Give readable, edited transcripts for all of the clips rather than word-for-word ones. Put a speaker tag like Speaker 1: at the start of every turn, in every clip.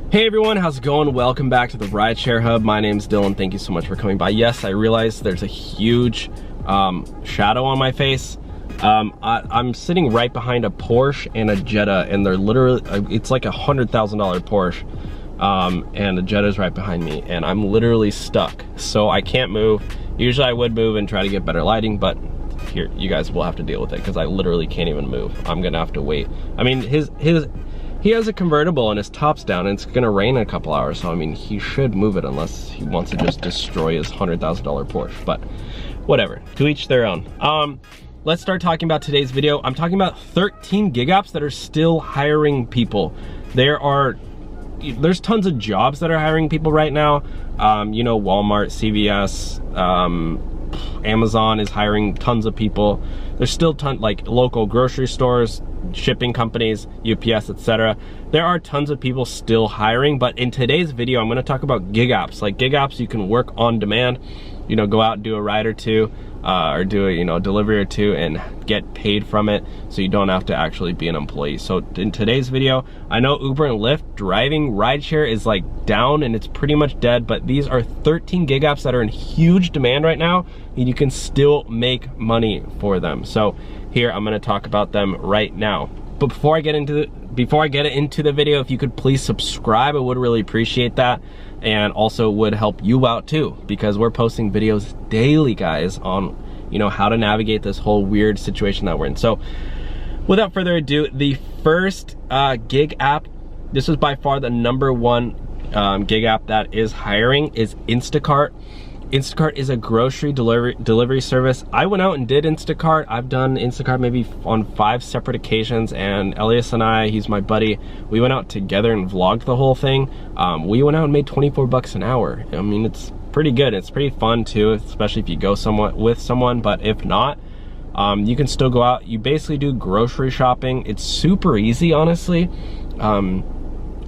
Speaker 1: Hey everyone, how's it going? Welcome back to the Rideshare Hub. My name's Dylan. Thank you so much for coming by. Yes, I realize there's a huge shadow on my face. I'm sitting right behind a Porsche and a Jetta, and they're literally, it's like $100,000 Porsche, and the Jetta's right behind me, and I'm literally stuck. So I can't move. Usually I would move and try to get better lighting, but here, you guys will have to deal with it because I literally can't even move. I'm gonna have to wait. I mean, he has a convertible and his top's down and it's gonna rain in a couple hours, so I mean, he should move it unless he wants to just destroy his $100,000 Porsche, but whatever, to each their own. Let's start talking about today's video. I'm talking about 13 gig apps that are still hiring people. There's tons of jobs that are hiring people right now. You know, Walmart, CVS, Amazon is hiring tons of people. There's still like local grocery stores, shipping companies, UPS, etc. There are tons of people still hiring, but in today's video, I'm going to talk about gig apps. Like gig apps, you can work on demand. You know, go out and do a ride or two, or do a delivery or two, and get paid from it, so you don't have to actually be an employee. So in today's video, I know Uber and Lyft driving rideshare is like down and it's pretty much dead, but these are 13 gig apps that are in huge demand right now, and you can still make money for them. So here, I'm going to talk about them right now. But before I get into the video, if you could please subscribe, I would really appreciate that. And also would help you out too, because we're posting videos daily, guys, on how to navigate this whole weird situation that we're in. So without further ado, the first gig app, this is by far the #1 gig app that is hiring, is Instacart. Instacart is a grocery delivery service. I went out and did Instacart. I've done Instacart maybe on 5 separate occasions, and Elias and I, he's my buddy, we went out together and vlogged the whole thing. We went out and made 24 bucks an hour. I mean, it's pretty good. It's pretty fun too, especially if you go with someone, but if not, you can still go out. You basically do grocery shopping. It's super easy, honestly.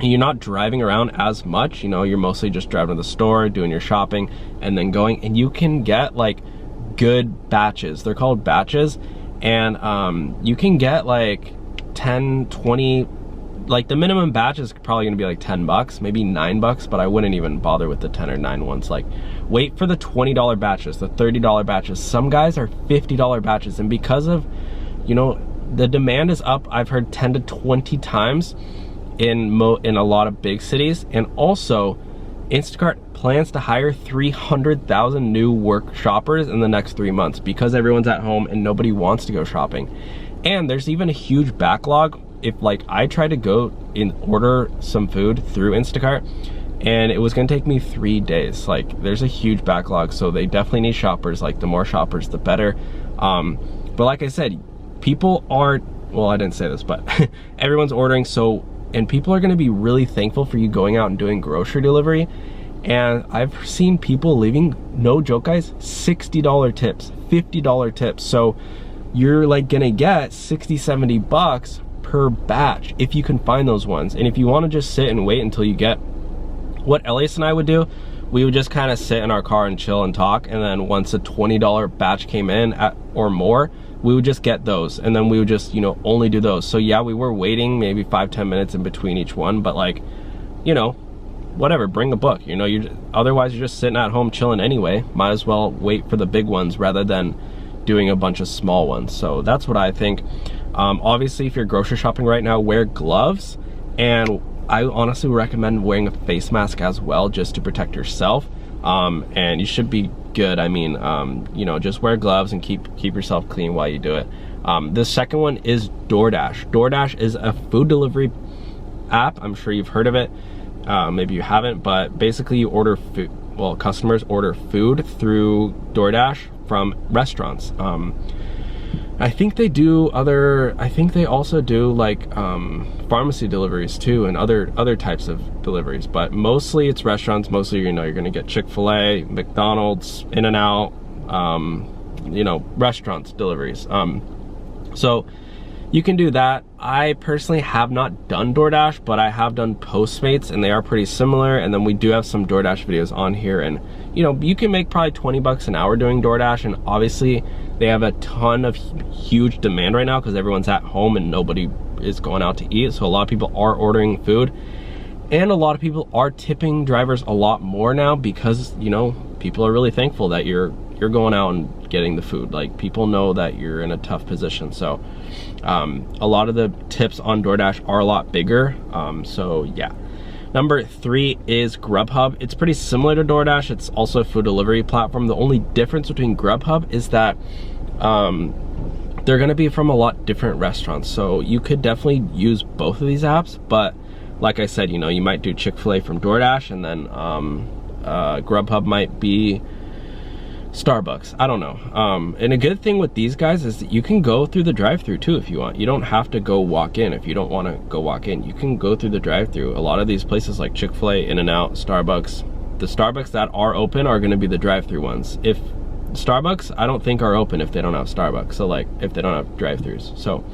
Speaker 1: You're not driving around as much, you're mostly just driving to the store, doing your shopping, and then going, and you can get like good batches. They're called batches, and you can get like 10, 20, like the minimum batch is probably gonna be like 10 bucks, maybe 9 bucks, but I wouldn't even bother with the 10 or 9 ones. Like, wait for the $20 batches, the $30 batches. Some guys are $50 batches, and because of, the demand is up, I've heard 10 to 20 times in a lot of big cities. And also, Instacart plans to hire 300,000 new work shoppers in the next 3 months because everyone's at home and nobody wants to go shopping. And there's even a huge backlog. If like I tried to go and order some food through Instacart, and it was gonna take me 3 days. Like, there's a huge backlog, so they definitely need shoppers. Like, the more shoppers, the better. But like I said, people are, well, I didn't say this, but everyone's ordering, so, and people are gonna be really thankful for you going out and doing grocery delivery. And I've seen people leaving, no joke guys, $60 tips, $50 tips. So you're like gonna get 60, 70 bucks per batch if you can find those ones. And if you wanna just sit and wait until you get, what Elias and I would do, we would just kind of sit in our car and chill and talk. And then once a $20 batch came in or more, we would just get those, and then we would just only do those. So yeah, we were waiting maybe 5-10 minutes in between each one, but like, whatever, bring a book. Otherwise you're just sitting at home chilling anyway. Might as well wait for the big ones rather than doing a bunch of small ones. So that's what I think. Obviously, if you're grocery shopping right now, wear gloves, and I honestly recommend wearing a face mask as well, just to protect yourself. And you should be good. I mean, just wear gloves and keep yourself clean while you do it. The second one is DoorDash. DoorDash is a food delivery app. I'm sure you've heard of it. Maybe you haven't, but basically you order food. Well, customers order food through DoorDash from restaurants. I think they also do like pharmacy deliveries too, and other types of deliveries, but mostly it's restaurants. Mostly you're gonna get Chick-fil-A, McDonald's, In-N-Out, restaurants deliveries. So you can do that. I personally have not done DoorDash, but I have done Postmates, and they are pretty similar. And then we do have some DoorDash videos on here, and you can make probably 20 bucks an hour doing DoorDash. And obviously they have a ton of huge demand right now because everyone's at home and nobody is going out to eat, so a lot of people are ordering food. And a lot of people are tipping drivers a lot more now because, you know, people are really thankful that you're going out and getting the food. Like, people know that you're in a tough position. So a lot of the tips on DoorDash are a lot bigger. So yeah. Number 3 is Grubhub. It's pretty similar to DoorDash. It's also a food delivery platform. The only difference between Grubhub is that they're gonna be from a lot different restaurants. So you could definitely use both of these apps, but like I said, you know, you might do Chick-fil-A from DoorDash, and then Grubhub might be Starbucks. I don't know. And a good thing with these guys is that you can go through the drive-thru too if you want. You don't have to go walk in. If you don't want to go walk in, you can go through the drive-thru. A lot of these places like Chick-fil-A, In-N-Out, Starbucks, the Starbucks that are open are going to be the drive-thru ones. If Starbucks, I don't think are open if they don't have Starbucks. So like if they don't have drive-thrus. So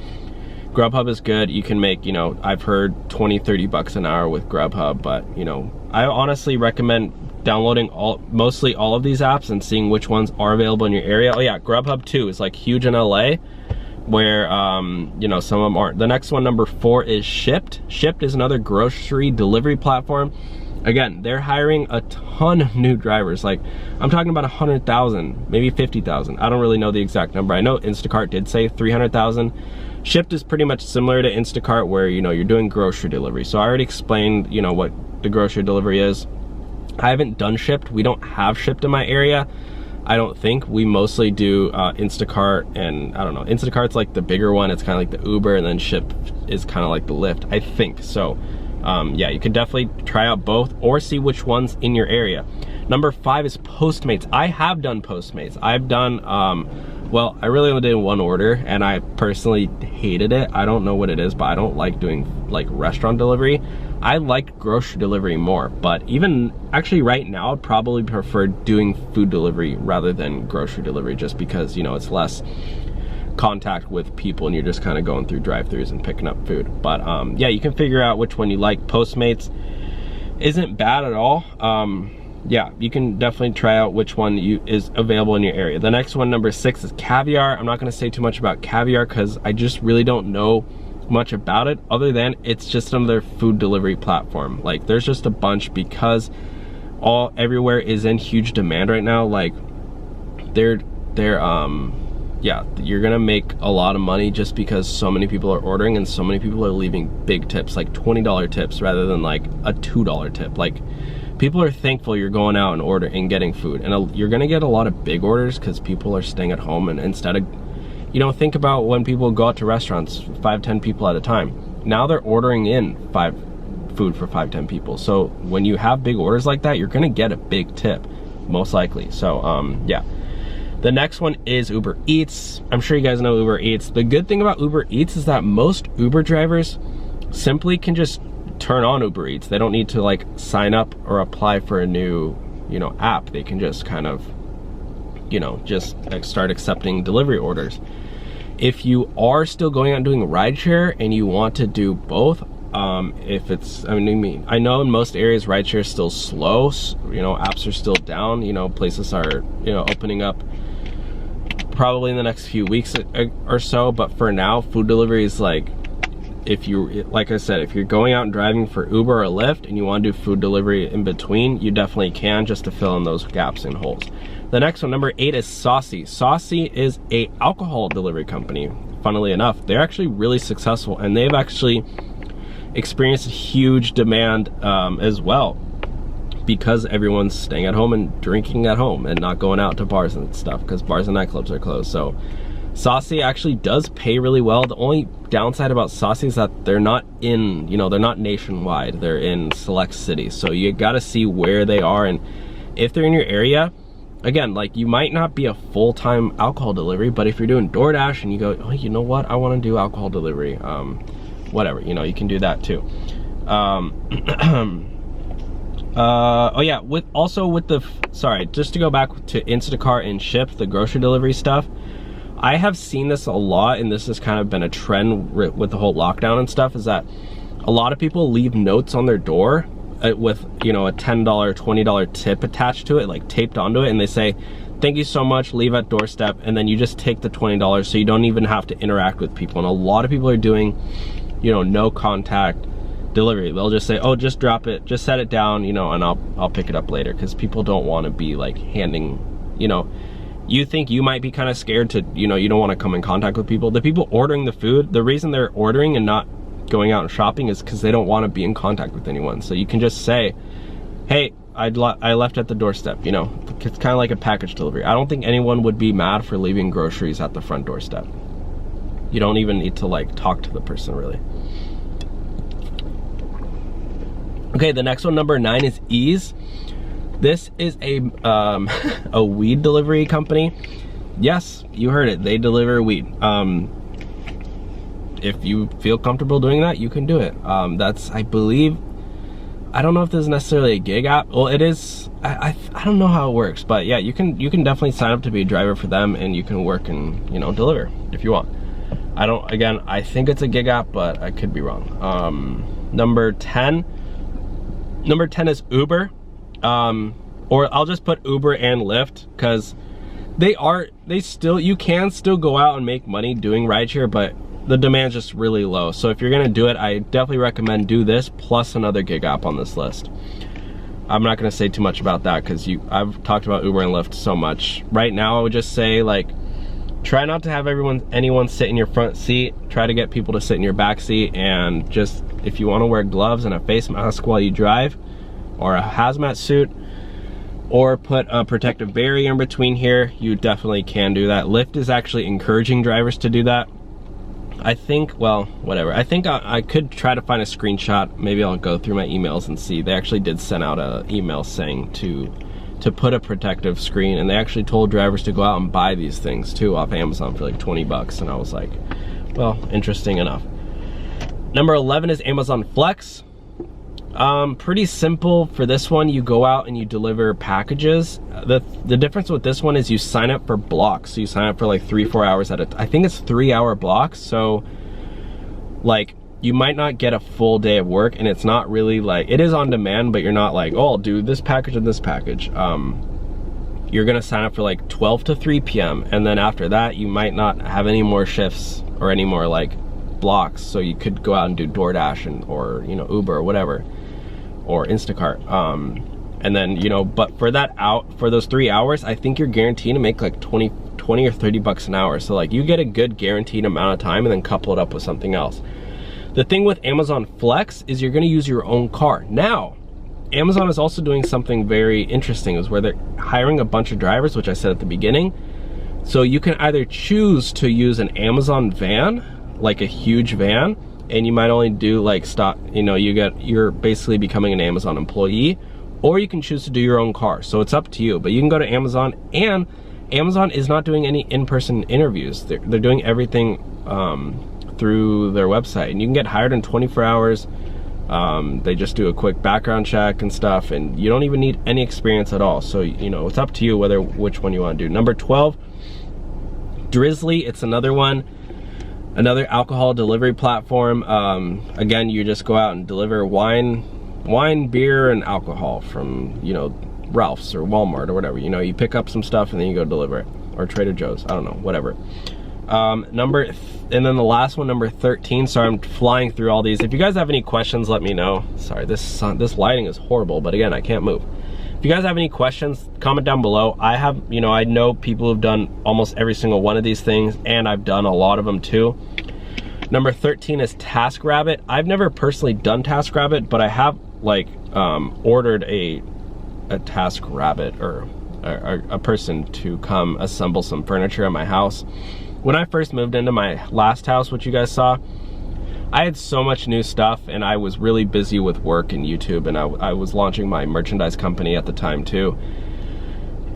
Speaker 1: Grubhub is good. You can make, you know, I've heard 20, 30 bucks an hour with Grubhub, but you know, I honestly recommend downloading mostly all of these apps and seeing which ones are available in your area. Oh yeah, Grubhub too is like huge in LA, where you know, some of them aren't. The next one, number 4, is Shipt. Shipt is another grocery delivery platform. Again, they're hiring a ton of new drivers. Like, I'm talking about 100,000, maybe 50,000. I don't really know the exact number. I know Instacart did say 300,000. Shipt is pretty much similar to Instacart, where, you know, you're doing grocery delivery. So I already explained, you know, what the grocery delivery is. I haven't done Shipt. We don't have Shipt in my area, I don't think. We mostly do Instacart, and I don't know, Instacart's like the bigger one. It's kind of like the Uber, and then Shipt is kind of like the Lyft, I think. So yeah, you can definitely try out both or see which one's in your area. Number 5 is Postmates. I have done Postmates. I've done, well, I really only did one order, and I personally hated it. I don't know what it is, but I don't like doing like restaurant delivery. I like grocery delivery more, but even actually right now, I'd probably prefer doing food delivery rather than grocery delivery, just because, you know, it's less contact with people and you're just kind of going through drive-thrus and picking up food. But yeah, you can figure out which one you like. Postmates isn't bad at all. Yeah, you can definitely try out which one is available in your area. The next one, number 6, is Caviar. I'm not going to say too much about Caviar because I just really don't know much about it, other than it's just another food delivery platform. Like, there's just a bunch, because everywhere is in huge demand right now. Like, yeah, you're gonna make a lot of money just because so many people are ordering and so many people are leaving big tips, like $20 tips rather than like a $2 tip. Like, people are thankful you're going out and ordering and getting food, and you're gonna get a lot of big orders because people are staying at home, and instead of, you know, think about when people go out to restaurants, 5-10 people at a time. Now they're ordering in food for 5-10 people. So when you have big orders like that, you're gonna get a big tip, most likely. So yeah. The next one is Uber Eats. I'm sure you guys know Uber Eats. The good thing about Uber Eats is that most Uber drivers simply can just turn on Uber Eats. They don't need to like sign up or apply for a new, you know, app. They can just kind of, you know, just start accepting delivery orders. If you are still going out and doing rideshare and you want to do both, if it's, I know in most areas rideshare is still slow, you know, apps are still down, you know, places are, you know, opening up probably in the next few weeks or so, but for now, food delivery is like, like I said, if you're going out and driving for Uber or Lyft and you want to do food delivery in between, you definitely can, just to fill in those gaps and holes. The next one, number 8, is Saucey. Saucey is a alcohol delivery company. Funnily enough, they're actually really successful, and they've actually experienced huge demand as well, because everyone's staying at home and drinking at home and not going out to bars and stuff, because bars and nightclubs are closed. So Saucey actually does pay really well. The only downside about Saucey is that they're not in, you know, they're not nationwide. They're in select cities. So you gotta see where they are, and if they're in your area, again, like, you might not be a full-time alcohol delivery, but if you're doing DoorDash and you go, oh, you know what, I want to do alcohol delivery, whatever, you know, you can do that too. Oh yeah, sorry, just to go back to Instacart and Shipt, the grocery delivery stuff, I have seen this a lot, and this has kind of been a trend with the whole lockdown and stuff, is that a lot of people leave notes on their door with, you know, a $10, $20 tip attached to it, like taped onto it, and they say, thank you so much, leave at doorstep, and then you just take the $20 so you don't even have to interact with people. And a lot of people are doing, you know, no contact delivery. They'll just say, oh, just drop it, just set it down, you know, and I'll pick it up later, because people don't want to be like handing, you know, you think you might be kind of scared to, you know, you don't want to come in contact with people. The people ordering the food, the reason they're ordering and not going out and shopping is because they don't want to be in contact with anyone. So you can just say, hey, I left at the doorstep, you know. It's kind of like a package delivery. I don't think anyone would be mad for leaving groceries at the front doorstep. You don't even need to like talk to the person really. Okay, the next one, number 9, is Eaze. This is a weed delivery company. Yes, you heard it. They deliver weed. If you feel comfortable doing that, you can do it. That's, I believe, I don't know if this is necessarily a gig app. Well, it is. I don't know how it works, but yeah, you can definitely sign up to be a driver for them, and you can work and, you know, deliver if you want. Again, I think it's a gig app, but I could be wrong. Number 10 is Uber. Or I'll just put Uber and Lyft, because you can still go out and make money doing rideshare, but the demand's just really low. So if you're gonna do it, I definitely recommend do this plus another gig app on this list. I'm not gonna say too much about that, because I've talked about Uber and Lyft so much. Right now, I would just say, like, try not to have anyone sit in your front seat. Try to get people to sit in your back seat, and just, if you want to wear gloves and a face mask while you drive, or a hazmat suit, or put a protective barrier in between here, you definitely can do that. Lyft is actually encouraging drivers to do that. I think, well, whatever. I think I could try to find a screenshot. Maybe I'll go through my emails and see. They actually did send out an email saying to put a protective screen, and they actually told drivers to go out and buy these things too off Amazon for like 20 bucks. And I was like, well, interesting enough. Number 11 is Amazon Flex. Pretty simple for this one. You go out and you deliver packages. The difference with this one is you sign up for blocks. So you sign up for like 3-4 hours I think it's 3-hour blocks. So like, you might not get a full day of work, and it's not really like, it is on demand, but you're not like, oh, I'll do this package and this package. You're gonna sign up for like 12 to 3 p.m. and then after that, you might not have any more shifts or any more like blocks. So you could go out and do DoorDash or, you know, Uber or whatever, or Instacart. And then, you know, but for those 3 hours, I think you're guaranteed to make like 20 or 30 bucks an hour. So like, you get a good guaranteed amount of time, and then couple it up with something else. The thing with Amazon Flex is you're gonna use your own car. Now, Amazon is also doing something very interesting, is where they're hiring a bunch of drivers, which I said at the beginning. So you can either choose to use an Amazon van, like a huge van, and you might only do like stock, you know, you're basically becoming an Amazon employee, or you can choose to do your own car. So it's up to you, but you can go to Amazon, and Amazon is not doing any in-person interviews. They're doing everything through their website, and you can get hired in 24 hours. They just do a quick background check and stuff, and you don't even need any experience at all. So, you know, it's up to you which one you want to do. Number 12, Drizly. It's another another alcohol delivery platform. Again, you just go out and deliver wine, beer, and alcohol from, you know, Ralph's or Walmart or whatever. You know, you pick up some stuff and then you go deliver it, or Trader Joe's, I don't know, whatever. And then the last one, number 13. Sorry, I'm flying through all these. If you guys have any questions, let me know. Sorry, this lighting is horrible, but again, I can't move. If you guys have any questions, comment down below. I know people who've done almost every single one of these things, and I've done a lot of them too. Number 13 is TaskRabbit. I've never personally done TaskRabbit, but I have like ordered a TaskRabbit or a person to come assemble some furniture at my house. When I first moved into my last house, which you guys saw, I had so much new stuff, and I was really busy with work and YouTube, and I was launching my merchandise company at the time too.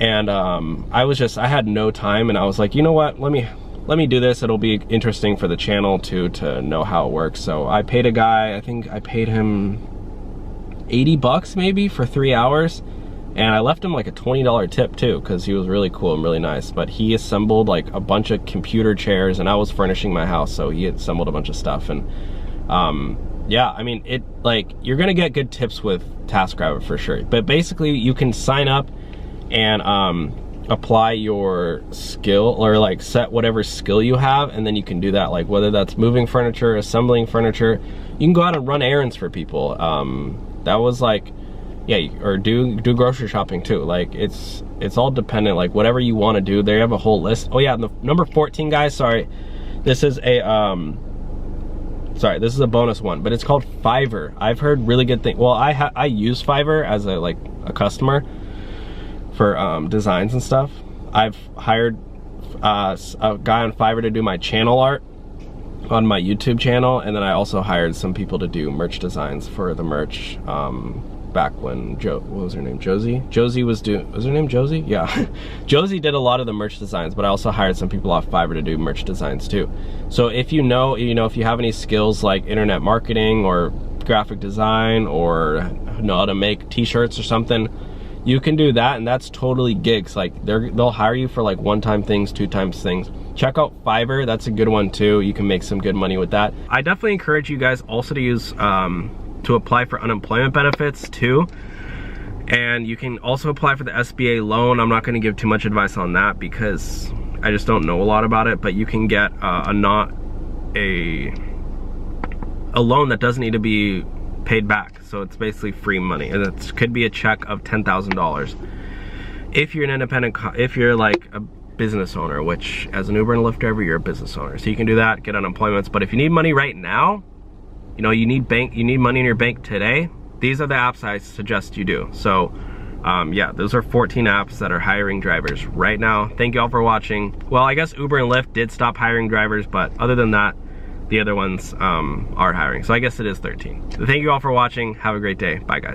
Speaker 1: And I had no time, and I was like, you know what, let me do this. It'll be interesting for the channel too, to know how it works. So I paid a guy, I think I paid him 80 bucks maybe for 3 hours. And I left him like a $20 tip too, because he was really cool and really nice. But he assembled like a bunch of computer chairs, and I was furnishing my house, so he assembled a bunch of stuff. And yeah, I mean, you're gonna get good tips with TaskRabbit for sure. But basically, you can sign up and apply your skill, or like set whatever skill you have, and then you can do that. Like whether that's moving furniture, assembling furniture, You can go out and run errands for people. That was like, yeah, or do grocery shopping too. Like it's all dependent, like whatever you want to do. They have a whole list. Oh yeah, the number 14, guys, sorry. This is a sorry, this is a bonus one, but it's called Fiverr. I've heard really good things. Well, I use Fiverr as a customer for designs and stuff. I've hired a guy on Fiverr to do my channel art on my YouTube channel, and then I also hired some people to do merch designs for the merch back when what was her name, Josie? Josie was her name Josie? Yeah. Josie did a lot of the merch designs, but I also hired some people off Fiverr to do merch designs too. So if you know, if you have any skills like internet marketing or graphic design, or know how to make t-shirts or something, you can do that, and that's totally gigs. Like they'll hire you for like one-time things, two-time things. Check out Fiverr, that's a good one too. You can make some good money with that. I definitely encourage you guys also to use to apply for unemployment benefits too. And you can also apply for the SBA loan. I'm not gonna give too much advice on that because I just don't know a lot about it, but you can get a loan that doesn't need to be paid back. So it's basically free money, and it could be a check of $10,000. If you're an independent, if you're like a business owner, which as an Uber and Lyft driver, you're a business owner. So you can do that, get unemployments. But if you need money right now, you need money in your bank today, these are the apps I suggest you do. So yeah, those are 14 apps that are hiring drivers right now. Thank you all for watching. Well, I guess Uber and Lyft did stop hiring drivers, but other than that, the other ones are hiring. So I guess it is 13. Thank you all for watching. Have a great day. Bye, guys.